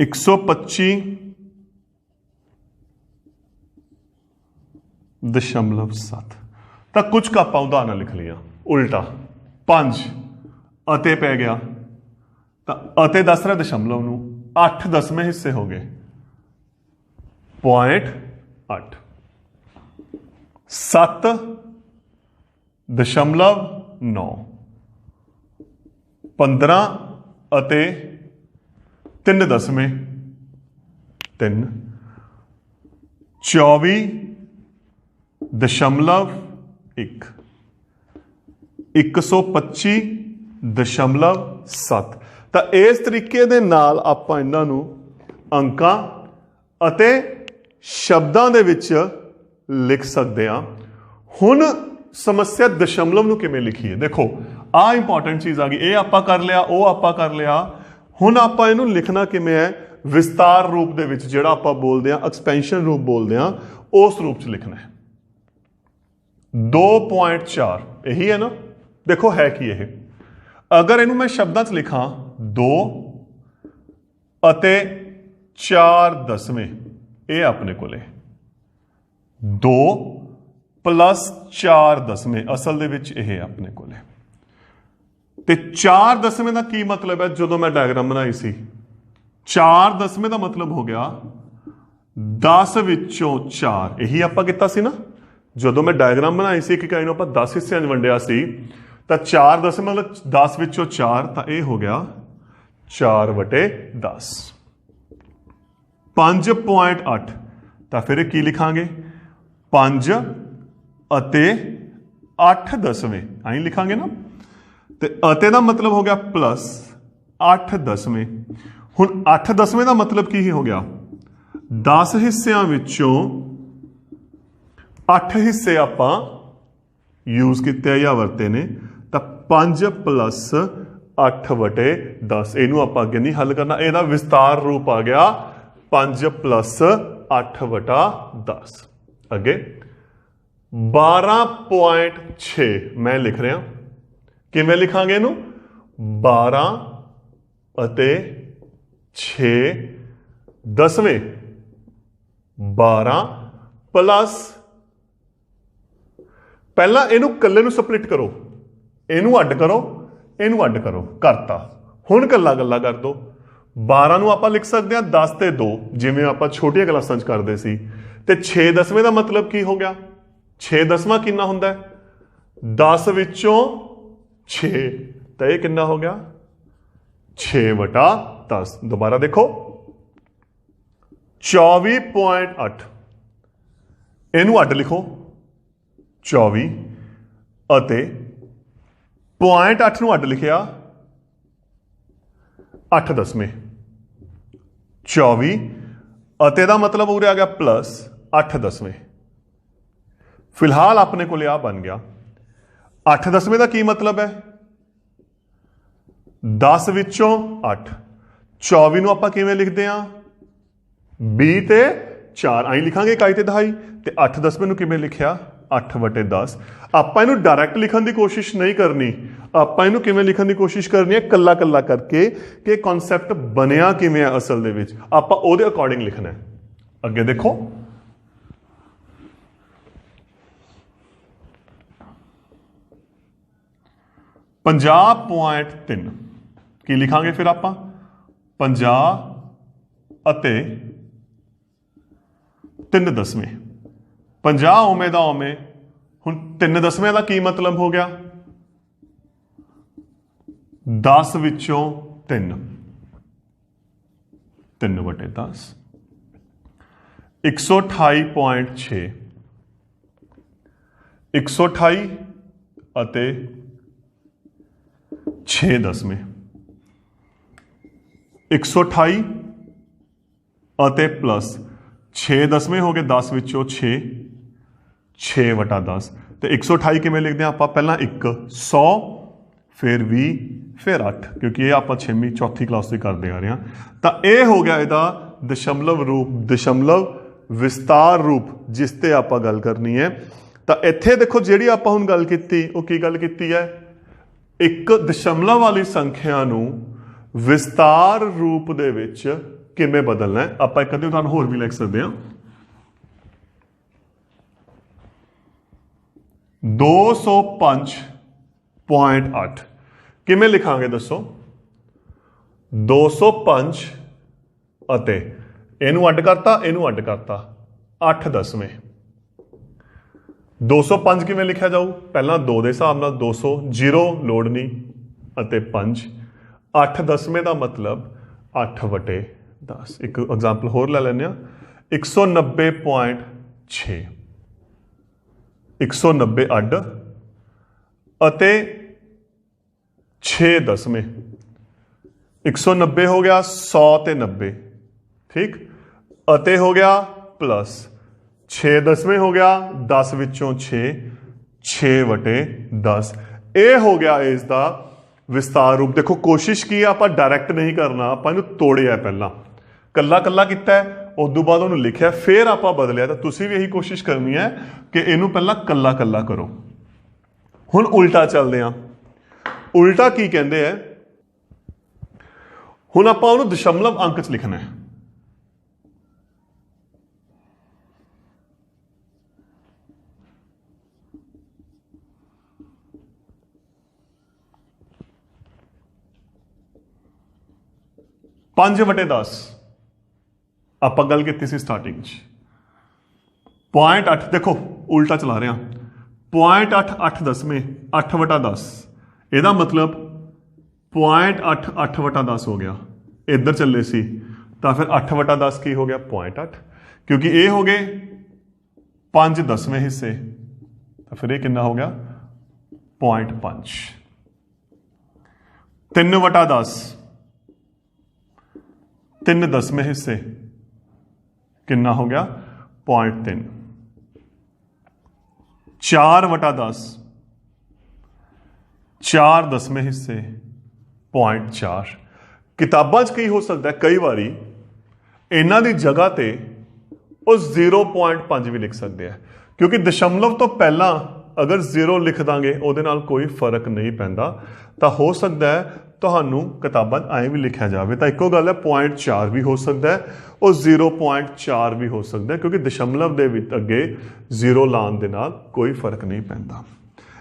125.7। ਤਾਂ ਕੁਝ ਕੁ ਆਪਾਂ ਉਦਾਹਰਨ ਲਿਖ ਲਈਆਂ। ਉਲਟਾ 5 ਅਤੇ ਪੈ ਗਿਆ, ਤਾਂ ਅਤੇ ਦੱਸ ਰਿਹਾ ਦਸ਼ਮਲਵ ਨੂੰ, 8 ਦਸਵੇਂ ਹਿੱਸੇ ਹੋ ਗਏ, 0.8। 7.9, 15 ਅਤੇ 3 ਦਸਵੇਂ, 3, 24.1, 125.7। ਤਾਂ ਇਸ ਤਰੀਕੇ ਦੇ ਨਾਲ ਆਪਾਂ ਇਹਨਾਂ ਨੂੰ ਅੰਕਾਂ ਅਤੇ ਸ਼ਬਦਾਂ ਦੇ ਵਿੱਚ ਲਿਖ ਸਕਦੇ ਹਾਂ। ਹੁਣ ਸਮੱਸਿਆ ਦਸ਼ਮਲਵ ਨੂੰ ਕਿਵੇਂ ਲਿਖੀਏ? ਦੇਖੋ ਆਹ ਇੰਪੋਰਟੈਂਟ ਚੀਜ਼ ਆ ਗਈ। ਇਹ ਆਪਾਂ ਕਰ ਲਿਆ, ਉਹ ਆਪਾਂ ਕਰ ਲਿਆ। ਹੁਣ ਆਪਾਂ ਇਹਨੂੰ ਲਿਖਣਾ ਕਿਵੇਂ ਹੈ? ਵਿਸਤਾਰ ਰੂਪ ਦੇ ਵਿੱਚ, ਜਿਹੜਾ ਆਪਾਂ ਬੋਲਦੇ ਹਾਂ ਐਕਸਪੈਂਸ਼ਨ ਰੂਪ ਬੋਲਦੇ ਹਾਂ, उस रूप च लिखना है। 2.4 यही है ना, देखो है कि यह अगर इनू मैं शब्दां च लिखा 2 ਅਤੇ 4/10 ਇਹ ਆਪਣੇ ਕੋਲੇ 2 + 4/10 ਅਸਲ ਦੇ ਵਿੱਚ ਇਹ ਆਪਣੇ ਕੋਲੇ। ਤੇ 4/10 ਦਾ ਕੀ ਮਤਲਬ ਹੈ? ਜਦੋਂ ਮੈਂ ਡਾਇਗਰਾਮ ਬਣਾਈ ਸੀ 4/10 ਦਾ ਮਤਲਬ ਹੋ ਗਿਆ 10 ਵਿੱਚੋਂ 4। ਇਹੀ ਆਪਾਂ ਕੀਤਾ ਸੀ ਨਾ ਜਦੋਂ ਮੈਂ ਡਾਇਗਰਾਮ ਬਣਾਈ ਸੀ। ਇੱਕ ਇਕਾਈ ਨੂੰ ਆਪਾਂ 10 ਹਿੱਸਿਆਂ 'ਚ ਵੰਡਿਆ ਸੀ ਤਾਂ 4/10 ਮਤਲਬ 10 ਵਿੱਚੋਂ 4 ਤਾਂ ਇਹ ਹੋ ਗਿਆ 4/10। 5.8 ਤਾਂ ਫਿਰ ਕੀ ਲਿਖਾਂਗੇ 5 ਅਤੇ 8/10 ਆਈ ਲਿਖਾਂਗੇ ਨਾ। ਤੇ ਅਤੇ ਦਾ ਮਤਲਬ ਹੋ ਗਿਆ ਪਲੱਸ 8/10। ਹੁਣ 8/10 ਦਾ ਮਤਲਬ ਕੀ ਹੋ ਗਿਆ 10 ਹਿੱਸਿਆਂ ਵਿੱਚੋਂ 8 ਹਿੱਸੇ ਆਪਾਂ ਯੂਜ਼ ਕੀਤੇ ਜਾਂ ਵਰਤੇ ਨੇ ਤਾਂ 5 + 8/10। ਇਹਨੂੰ ਆਪਾਂ ਅੱਗੇ ਨਹੀਂ ਹੱਲ ਕਰਨਾ, ਇਹਦਾ ਵਿਸਤਾਰ ਰੂਪ ਆ ਗਿਆ 5 + 8/10। ਅੱਗੇ 12.6 ਮੈਂ ਲਿਖ ਰਿਹਾ। ਕਿਵੇਂ ਲਿਖਾਂਗੇ ਇਹਨੂੰ 12 ਅਤੇ 6/10 12 ਪਲੱਸ ਪਹਿਲਾਂ ਇਹਨੂੰ ਕੱਲੇ ਨੂੰ ਸਪਲਿਟ ਕਰੋ, ਇਹਨੂੰ ਅੱਡ ਕਰੋ, ਇਹਨੂੰ ਅੱਡ ਕਰੋ, ਕਰਤਾ। ਹੁਣ ਕੱਲਾ ਕੱਲਾ ਕਰ ਦੋ। 12 ਨੂੰ ਆਪਾਂ ਲਿਖ ਸਕਦੇ ਹਾਂ 10 ਤੇ 2 ਜਿਵੇਂ ਆਪਾਂ ਛੋਟੀਆਂ ਕਲਾਸਾਂ 'ਚ ਕਰਦੇ ਸੀ। ਤੇ 6/10 ਦਾ ਮਤਲਬ ਕੀ ਹੋ ਗਿਆ 6/10 ਕਿੰਨਾ ਹੁੰਦਾ 10 ਵਿੱਚੋਂ 6 ਤਾਂ ਇਹ ਕਿੰਨਾ ਹੋ ਗਿਆ 6/10। ਦੁਬਾਰਾ ਦੇਖੋ 24.8 ਇਹਨੂੰ ਅੱਡ ਲਿਖੋ 24 ਅਤੇ 0.8 ਨੂੰ ਅੱਡ ਲਿਖਿਆ 8/10 24 ਅਤੇ ਦਾ ਮਤਲਬ ਉਰੇ ਆ ਗਿਆ ਪਲੱਸ 8/10। ਫਿਲਹਾਲ ਆਪਣੇ ਕੋਲ ਆ ਬਣ ਗਿਆ 8/10 ਦਾ ਕੀ ਮਤਲਬ ਹੈ 10 ਵਿੱਚੋਂ 8। 24 ਨੂੰ ਆਪਾਂ ਕਿਵੇਂ ਲਿਖਦੇ ਹਾਂ 20 ਤੇ 4 ਆਈ ਲਿਖਾਂਗੇ ਇਕਾਈ ਤੇ ਦਹਾਈ। ਤੇ 8/10 ਨੂੰ ਕਿਵੇਂ ਲਿਖਿਆ 8/10। ਆਪਾਂ ਇਹਨੂੰ ਡਾਇਰੈਕਟ ਲਿਖਣ ਦੀ ਕੋਸ਼ਿਸ਼ ਨਹੀਂ ਕਰਨੀ, ਆਪਾਂ ਇਹਨੂੰ ਕਿਵੇਂ ਲਿਖਣ ਦੀ ਕੋਸ਼ਿਸ਼ ਕਰਨੀ ਹੈ ਕੱਲਾ ਕੱਲਾ ਕਰਕੇ ਕਿ ਕਨਸੈਪਟ ਬਣਿਆ ਕਿਵੇਂ ਹੈ ਅਸਲ ਦੇ ਵਿੱਚ ਆਪਾਂ ਉਹਦੇ ਅਕੋਰਡਿੰਗ ਲਿਖਣਾ ਹੈ। ਅੱਗੇ ਦੇਖੋ 50.3 ਕੀ ਲਿਖਾਂਗੇ ਫਿਰ ਆਪਾਂ 50 ਅਤੇ 3/10 50 ਉਵੇਂ ਦਾ ਉਵੇਂ। ਹੁਣ 3/10 ਦਾ ਕੀ ਮਤਲਬ ਹੋ ਗਿਆ 10 ਵਿੱਚੋਂ 3 3/10 128.6 128 ਅਤੇ 6/10 128 ਅਤੇ ਪਲੱਸ 6/10 ਹੋ ਗਏ 10 ਵਿੱਚੋਂ 6 6/10। ਤੇ 128 ਕਿਵੇਂ ਲਿਖਦੇ ਹਾਂ ਆਪਾਂ ਪਹਿਲਾਂ 100 ਫਿਰ 20 ਫਿਰ 8 ਕਿਉਂਕਿ ਇਹ ਆਪਾਂ 6ਵੀਂ ਚੌਥੀ ਕਲਾਸ ਤੋਂ ਕਰਦੇ ਆ ਰਹੇ ਹਾਂ। ਤਾਂ ਇਹ ਹੋ ਗਿਆ ਇਹਦਾ ਦਸ਼ਮਲਵ ਰੂਪ, ਦਸ਼ਮਲਵ ਵਿਸਤਾਰ ਰੂਪ ਜਿਸ ਤੇ ਆਪਾਂ ਗੱਲ ਕਰਨੀ ਹੈ। ਤਾਂ ਇੱਥੇ ਦੇਖੋ ਜਿਹੜੀ ਆਪਾਂ ਹੁਣ ਗੱਲ ਕੀਤੀ ਉਹ ਕੀ ਗੱਲ ਕੀਤੀ ਹੈ ਇੱਕ ਦਸ਼ਮਲਵ ਵਾਲੀ ਸੰਖਿਆ ਨੂੰ ਵਿਸਤਾਰ ਰੂਪ ਦੇ ਵਿੱਚ ਕਿਵੇਂ ਬਦਲਣਾ ਹੈ। ਆਪਾਂ ਇੱਕ ਅੱਧੀ ਉਦਾਹਰਨ ਹੋਰ ਵੀ ਲਿਖ ਸਕਦੇ ਹਾਂ 205.8 ਕਿਵੇਂ ਲਿਖਾਂਗੇ ਦੱਸੋ 205 ਅਤੇ ਇਹਨੂੰ ਅੱਡ ਕਰਤਾ ਇਹਨੂੰ ਅੱਡ ਕਰਤਾ 8/10 205 ਕਿਵੇਂ ਲਿਖਿਆ ਜਾਊ ਪਹਿਲਾਂ 2 ਦੇ ਹਿਸਾਬ ਨਾਲ 200 0 ਲੋੜ ਨਹੀਂ ਅਤੇ 5 8/10 ਦਾ ਮਤਲਬ 8/10। ਇੱਕ ਐਗਜ਼ਾਮਪਲ ਹੋਰ ਲੈ ਲੈਂਦੇ ਹਾਂ 190.6 190 ਅੱਡ ਅਤੇ 6/10 190 ਹੋ ਗਿਆ 100 ਤੇ 90 ਠੀਕ ਅਤੇ ਹੋ ਗਿਆ ਪਲੱਸ 6/10 ਹੋ ਗਿਆ 10 ਵਿੱਚੋਂ 6 6/10। ਇਹ ਹੋ ਗਿਆ ਇਸ ਦਾ ਵਿਸਤਾਰ ਰੂਪ। ਦੇਖੋ ਕੋਸ਼ਿਸ਼ ਕੀ ਆਪਾਂ ਡਾਇਰੈਕਟ ਨਹੀਂ ਕਰਨਾ, ਆਪਾਂ ਇਹਨੂੰ ਤੋੜਿਆ ਪਹਿਲਾਂ ਕੱਲਾ ਕੱਲਾ ਕੀਤਾ ਉਦੋਂ ਬਾਅਦ ਉਹਨੂੰ ਲਿਖਿਆ, ਫਿਰ ਆਪਾਂ ਬਦਲਿਆ। ਤਾਂ ਤੁਸੀਂ ਵੀ ਇਹੀ ਕੋਸ਼ਿਸ਼ ਕਰਨੀ ਹੈ ਕਿ ਇਹਨੂੰ ਪਹਿਲਾਂ ਕੱਲਾ ਕੱਲਾ ਕਰੋ। ਹੁਣ ਉਲਟਾ ਚੱਲਦੇ ਹਾਂ। ਉਲਟਾ ਕੀ ਕਹਿੰਦੇ ਆ, ਹੁਣ ਆਪਾਂ ਉਹਨੂੰ ਦਸ਼ਮਲਵ ਅੰਕ 'ਚ ਲਿਖਣਾ ਹੈ। ਪੰਜ ਵਟੇ 10 ਆਪਾਂ ਗੱਲ ਕੀਤੀ ਸੀ ਸਟਾਰਟਿੰਗ 'ਚ। 0.8 ਦੇਖੋ ਉਲਟਾ ਚਲਾ ਰਿਹਾ, 0.8 8 ਦਸਵੇਂ 8 ਵਟਾ 10, ਇਹਦਾ ਮਤਲਬ 0.8 8 ਵਟਾ 10 ਹੋ ਗਿਆ। ਇੱਧਰ ਚੱਲੇ ਸੀ ਤਾਂ ਫਿਰ 8 ਵਟਾ 10 ਕੀ ਹੋ ਗਿਆ 0.8, ਕਿਉਂਕਿ ਇਹ ਹੋ ਗਏ 5 ਦਸਵੇਂ ਹਿੱਸੇ, ਤਾਂ ਫਿਰ ਇਹ ਕਿੰਨਾ ਹੋ ਗਿਆ 0.5। 3 ਵਟਾ 10 3 ਦਸਵੇਂ ਹਿੱਸੇ ਕਿੰਨਾ ਹੋ ਗਿਆ 0.3। 4 ਵਟਾ 10 4 ਦਸਵੇਂ ਹਿੱਸੇ 0.4। ਕਿਤਾਬਾਂ 'ਚ ਕੀ ਹੋ ਸਕਦਾ, ਕਈ ਵਾਰੀ ਇਹਨਾਂ ਦੀ ਜਗ੍ਹਾ ਤੇ ਉਹ 0.5 ਵੀ ਲਿਖ ਸਕਦੇ ਆ, ਕਿਉਂਕਿ ਦਸ਼ਮਲਵ ਤੋਂ ਪਹਿਲਾਂ ਅਗਰ 0 ਲਿਖ ਦਾਂਗੇ ਉਹਦੇ ਨਾਲ ਕੋਈ ਫਰਕ ਨਹੀਂ ਪੈਂਦਾ। ਤਾਂ ਹੋ ਸਕਦਾ ਹੈ ਤੁਹਾਨੂੰ ਕਿਤਾਬਾਂ 'ਚ ਐਂ ਵੀ ਲਿਖਿਆ ਜਾਵੇ, ਤਾਂ ਇੱਕੋ ਗੱਲ ਹੈ 0.4 ਵੀ ਹੋ ਸਕਦਾ ਹੈ, ਉਹ 0.4 ਵੀ ਹੋ ਸਕਦਾ ਹੈ, ਕਿਉਂਕਿ ਦਸ਼ਮਲਵ ਦੇ ਵਿੱਚ ਅੱਗੇ 0 ਲਾਉਣ ਦੇ ਨਾਲ ਕੋਈ ਫਰਕ ਨਹੀਂ ਪੈਂਦਾ।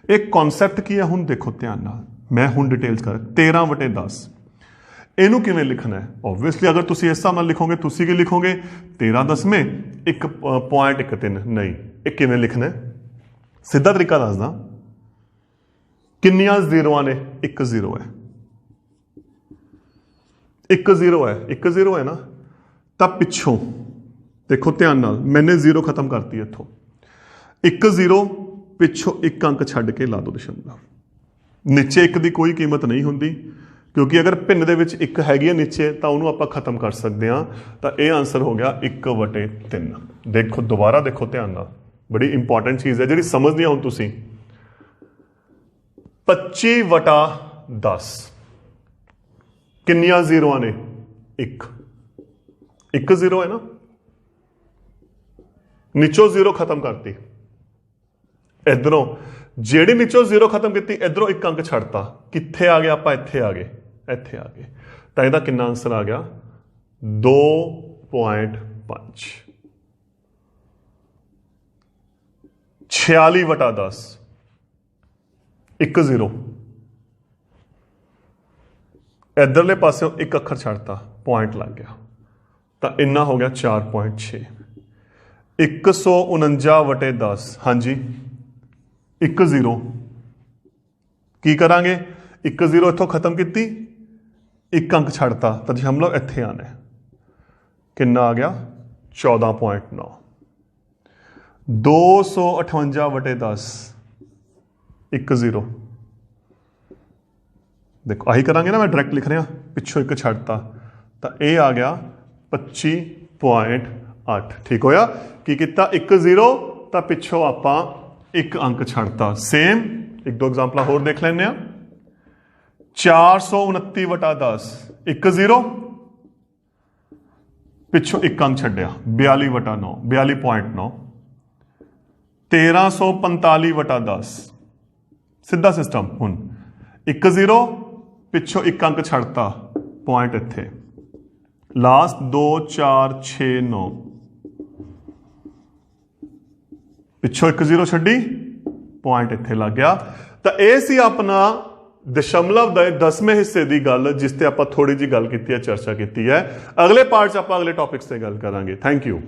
ਇਹ ਕਨਸੈਪਟ ਕੀ ਹੈ ਹੁਣ ਦੇਖੋ ਧਿਆਨ ਨਾਲ, ਮੈਂ ਹੁਣ ਡਿਟੇਲਸ ਕਰ 13 ਵਟੇ 10 ਇਹਨੂੰ ਕਿਵੇਂ ਲਿਖਣਾ ਹੈ। ਓਬਵੀਅਸਲੀ ਅਗਰ ਤੁਸੀਂ ਇਸ ਹਿਸਾਬ ਨਾਲ ਲਿਖੋਗੇ, ਤੁਸੀਂ ਕੀ ਲਿਖੋਗੇ 13 ਦਸਵੇਂ 1.13, ਨਹੀਂ, ਇਹ ਕਿਵੇਂ ਲਿਖਣਾ ਹੈ, ਸਿੱਧਾ ਤਰੀਕਾ ਦੱਸਦਾ। ਕਿੰਨੀਆਂ ਜ਼ੀਰੋਆਂ ਨੇ, 1 0 ਹੈ, 1 0 ਹੈ, 1 0 ਹੈ ਨਾ, ਤਾਂ ਪਿੱਛੋਂ ਦੇਖੋ ਧਿਆਨ ਨਾਲ, ਮੈਨੇ 0 ਖਤਮ ਕਰਤੀ ਇੱਥੋਂ, 1 0 ਪਿੱਛੋਂ 1 ਅੰਕ ਛੱਡ ਕੇ ਲਾ ਦੋ ਦਸ਼ਮਲਵ। ਨੀਚੇ 1 ਦੀ ਕੋਈ ਕੀਮਤ ਨਹੀਂ ਹੁੰਦੀ, ਕਿਉਂਕਿ ਅਗਰ ਭਿੰਨ ਦੇ ਵਿੱਚ 1 ਹੈਗੀ ਹੈ ਨੀਚੇ ਤਾਂ ਉਹਨੂੰ ਆਪਾਂ ਖਤਮ ਕਰ ਸਕਦੇ ਹਾਂ। ਤਾਂ ਇਹ ਆਨਸਰ ਹੋ ਗਿਆ 1/3। ਦੇਖੋ ਦੁਬਾਰਾ ਦੇਖੋ ਧਿਆਨ ਨਾਲ, ਬੜੀ ਇੰਪੋਰਟੈਂਟ ਚੀਜ਼ ਹੈ ਜਿਹੜੀ ਸਮਝਣੀ ਆ ਹੁਣ ਤੁਸੀਂ। 25 ਵਟਾ 10 ਕਿੰਨੀਆਂ ਜ਼ੀਰੋਆਂ ਨੇ, 1 1 0 ਹੈ ਨਾ, ਨੀਚੋਂ 0 ਖਤਮ ਕਰਤੀ, ਇਧਰੋਂ ਜਿਹੜੀ ਨੀਚੋਂ 0 ਖਤਮ ਕੀਤੀ ਇਧਰੋਂ 1 ਅੰਕ ਛੱਡਤਾ, ਕਿੱਥੇ ਆ ਗਏ ਆਪਾਂ, ਇੱਥੇ ਆ ਗਏ, ਇੱਥੇ ਆ ਗਏ। ਤਾਂ ਇਹਦਾ ਕਿੰਨਾ ਆਨਸਰ ਆ ਗਿਆ 2.5। 46 ਵਟਾ 10 1 0 ਇਧਰਲੇ ਪਾਸਿਓਂ 1 ਅੱਖਰ ਛੱਡਤਾ, ਪੁਆਇੰਟ ਲੱਗ ਗਿਆ, ਤਾਂ ਇੰਨਾ ਹੋ ਗਿਆ 4.6। 149 ਵਟੇ 10 ਹਾਂਜੀ 1 0 ਕੀ ਕਰਾਂਗੇ, 1 0 ਇੱਥੋਂ ਖਤਮ ਕੀਤੀ, 1 ਅੰਕ ਛੱਡਤਾ, ਤਾਂ ਦਸ਼ਮਲਵ ਇੱਥੇ ਆਣਾ, ਕਿੰਨਾ ਆ ਗਿਆ 14.9। 258 ਵਟੇ 10 1 0 ਦੇਖੋ ਆਹੀ ਕਰਾਂਗੇ ਨਾ, ਮੈਂ ਡਾਇਰੈਕਟ ਲਿਖ ਰਿਹਾ, ਪਿੱਛੋਂ 1 ਛੱਡਤਾ, ਤਾਂ ਇਹ ਆ ਗਿਆ 25.8। ਠੀਕ ਹੋਇਆ, ਕੀ ਕੀਤਾ 1 0 ਤਾਂ ਪਿੱਛੋਂ ਆਪਾਂ 1 ਅੰਕ ਛੱਡਤਾ। ਸੇਮ ਇੱਕ ਦੋ ਐਗਜ਼ਾਮਪਲਾਂ ਹੋਰ ਦੇਖ ਲੈਂਦੇ ਆ। 429 ਵਟਾ 10 1 0 ਪਿੱਛੋਂ 1 ਅੰਕ ਛੱਡਿਆ, 42 ਵਟਾ 9 42.9। 1345 ਵਟਾ 10 ਸਿੱਧਾ ਸਿਸਟਮ, ਹੁਣ 1 0 ਪਿੱਛੋਂ 1 ਅੰਕ ਛੱਡਤਾ, ਪੁਆਇੰਟ ਇੱਥੇ, ਲਾਸਟ 2 4 6 9 ਪਿੱਛੋਂ 1 0 ਛੱਡੀ, ਪੁਆਇੰਟ ਇੱਥੇ ਲੱਗ ਗਿਆ। ਤਾਂ ਇਹ ਸੀ ਆਪਣਾ ਦਸ਼ਮਲਵ ਦੇ 10ਵੇਂ ਹਿੱਸੇ ਦੀ ਗੱਲ, ਜਿਸ ਤੇ ਆਪਾਂ ਥੋੜੀ ਜਿਹੀ ਗੱਲ ਕੀਤੀ ਹੈ, ਚਰਚਾ ਕੀਤੀ ਹੈ। ਅਗਲੇ ਪਾਰਟ 'ਚ ਆਪਾਂ ਅਗਲੇ ਟੌਪਿਕਸ ਤੇ ਗੱਲ ਕਰਾਂਗੇ। Thank you.